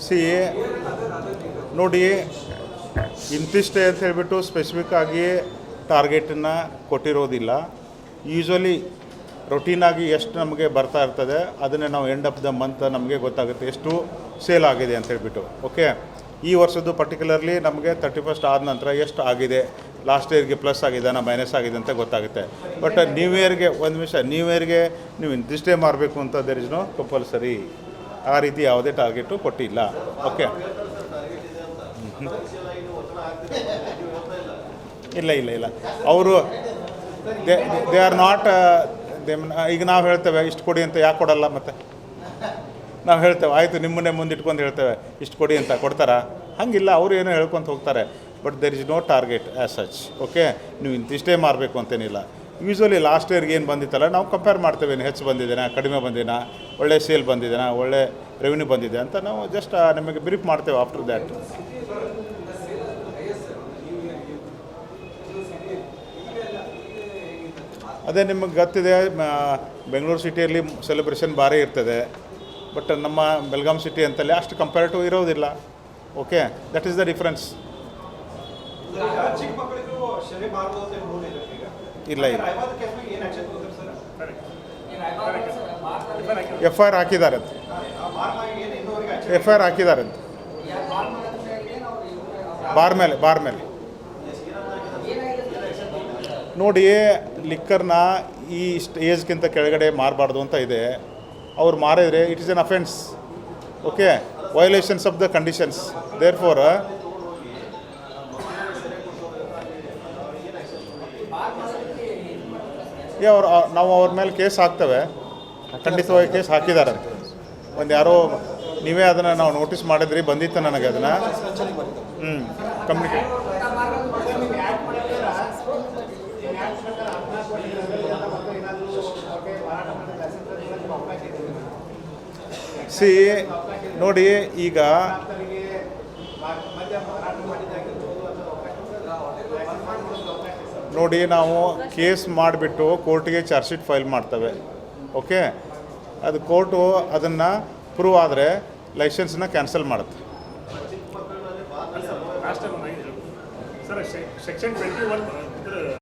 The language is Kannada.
ಸಿ ನೋಡಿ, ಇಂತಿಷ್ಟೇ ಅಂತ ಹೇಳಿಬಿಟ್ಟು ಸ್ಪೆಸಿಫಿಕ್ಕಾಗಿ ಟಾರ್ಗೆಟನ್ನು ಕೊಟ್ಟಿರೋದಿಲ್ಲ. ಯೂಶ್ವಲಿ ರೊಟೀನಾಗಿ ಎಷ್ಟು ನಮಗೆ ಬರ್ತಾ ಇರ್ತದೆ ಅದನ್ನೇ ನಾವು ಎಂಡ್ ಆಫ್ ದ ಮಂತ್ ನಮಗೆ ಗೊತ್ತಾಗುತ್ತೆ ಎಷ್ಟು ಸೇಲ್ ಆಗಿದೆ ಅಂತ ಹೇಳ್ಬಿಟ್ಟು. ಓಕೆ, ಈ ವರ್ಷದ್ದು ಪರ್ಟಿಕ್ಯುಲರ್ಲಿ ನಮಗೆ 31st ಆದ ನಂತರ ಎಷ್ಟು ಆಗಿದೆ, ಲಾಸ್ಟ್ ಇಯರ್ಗೆ ಪ್ಲಸ್ ಆಗಿದ್ದಾನ ಮೈನಸ್ ಆಗಿದೆ ಅಂತ ಗೊತ್ತಾಗುತ್ತೆ. ಬಟ್ ನ್ಯೂ ಇಯರ್ಗೆ ಒಂದು ನಿಮಿಷ, ನ್ಯೂ ಇಯರ್ಗೆ ನೀವು ಇಂತಿಷ್ಟೇ ಮಾರಬೇಕು ಅಂತ ದೇರ್ ಇಸ್ ನೋ ಕಂಪಲ್ಸರಿ. ಆ ರೀತಿ ಯಾವುದೇ ಟಾರ್ಗೆಟು ಕೊಟ್ಟಿಲ್ಲ. ಓಕೆ, ಇಲ್ಲ ಅವರು ದೇ ಆರ್ ನಾಟ್. ಈಗ ನಾವು ಹೇಳ್ತೇವೆ ಇಷ್ಟು ಕೊಡಿ ಅಂತ, ಯಾಕೆ ಕೊಡಲ್ಲ? ಮತ್ತು ನಾವು ಹೇಳ್ತೇವೆ ಆಯಿತು ನಿಮ್ಮನ್ನೇ ಮುಂದಿಟ್ಕೊಂಡು ಹೇಳ್ತೇವೆ ಇಷ್ಟು ಕೊಡಿ ಅಂತ, ಕೊಡ್ತಾರಾ? ಹಂಗಿಲ್ಲ, ಅವರು ಏನೋ ಹೇಳ್ಕೊತ ಹೋಗ್ತಾರೆ. But there is no target as such. Okay, ನೀವು ಇಂತಿಷ್ಟೇ ಮಾರಬೇಕು ಅಂತೇನಿಲ್ಲ. ಯೂಶ್ವಲಿ ಲಾಸ್ಟ್ ಇಯರ್ಗೆ ಏನು ಬಂದಿತ್ತಲ್ಲ ನಾವು ಕಂಪೇರ್ ಮಾಡ್ತೇವೆ, ಹೆಚ್ಚು ಬಂದಿದ್ದೇನಾ, ಕಡಿಮೆ ಬಂದಿದ್ದೇನಾ, ಒಳ್ಳೆ ಸೇಲ್ ಬಂದಿದ್ದೇನಾ, ಒಳ್ಳೆ ರೆವಿನ್ಯೂ ಬಂದಿದೆ ಅಂತ ನಾವು ಜಸ್ಟ್ ನಿಮಗೆ ಬ್ರೀಫ್ ಮಾಡ್ತೇವೆ ಆಫ್ಟರ್ ದ್ಯಾಟ್. ಅದೇ ನಿಮಗೆ ಗೊತ್ತಿದೆ, ಬೆಂಗಳೂರು ಸಿಟಿಯಲ್ಲಿ ಸೆಲೆಬ್ರೇಷನ್ ಭಾರಿ ಇರ್ತದೆ. ಬಟ್ ನಮ್ಮ ಬೆಳಗಾಂ ಸಿಟಿ ಅಂತಲ್ಲಿ ಅಷ್ಟು ಕಂಪೇರೇಟಿವ್ ಇರೋದಿಲ್ಲ. Okay, that is the difference. ಇಲ್ಲ FIR ಹಾಕಿದ್ದಾರೆ ಅಂತ, FIR ಹಾಕಿದ್ದಾರೆ ಅಂತ ಬಾರ್ ಮೇಲೆ ನೋಡಿ. ಲಿಕ್ಕರ್ನ ಈ ಏಜ್ಗಿಂತ ಕೆಳಗಡೆ ಮಾರಬಾರ್ದು ಅಂತ ಇದೆ. ಅವ್ರು ಮಾರಿದರೆ it is an offence. Okay, violations of the conditions. Therefore ನಾವು ಅವ್ರ ಮೇಲೆ ಕೇಸ್ ಹಾಕ್ತೇವೆ. ಖಂಡಿತವಾಗಿ ಕೇಸ್ ಹಾಕಿದ್ದಾರೆ. ಒಂದು ಯಾರೋ ನೀವೇ ಅದನ್ನು ನಾವು ನೋಟಿಸ್ ಮಾಡಿದ್ರಿ, ಬಂದಿತ್ತು ನನಗೆ ಅದನ್ನು. ಕಮ್ಯುನಿಕೇಟ್ ಸಿ ನೋಡಿ, ಈಗ ನೋಡಿ ನಾವು ಕೇಸ್ ಮಾಡಿಬಿಟ್ಟು ಕೋರ್ಟಿಗೆ ಚಾರ್ಜ್ ಶೀಟ್ ಫೈಲ್ ಮಾಡ್ತೇವೆ. ಓಕೆ, ಅದು ಕೋರ್ಟು ಅದನ್ನು ಪ್ರೂವ್ ಆದರೆ ಲೈಸೆನ್ಸನ್ನ ಕ್ಯಾನ್ಸಲ್ ಮಾಡುತ್ತೆ. ಸೆಕ್ಷನ್ 21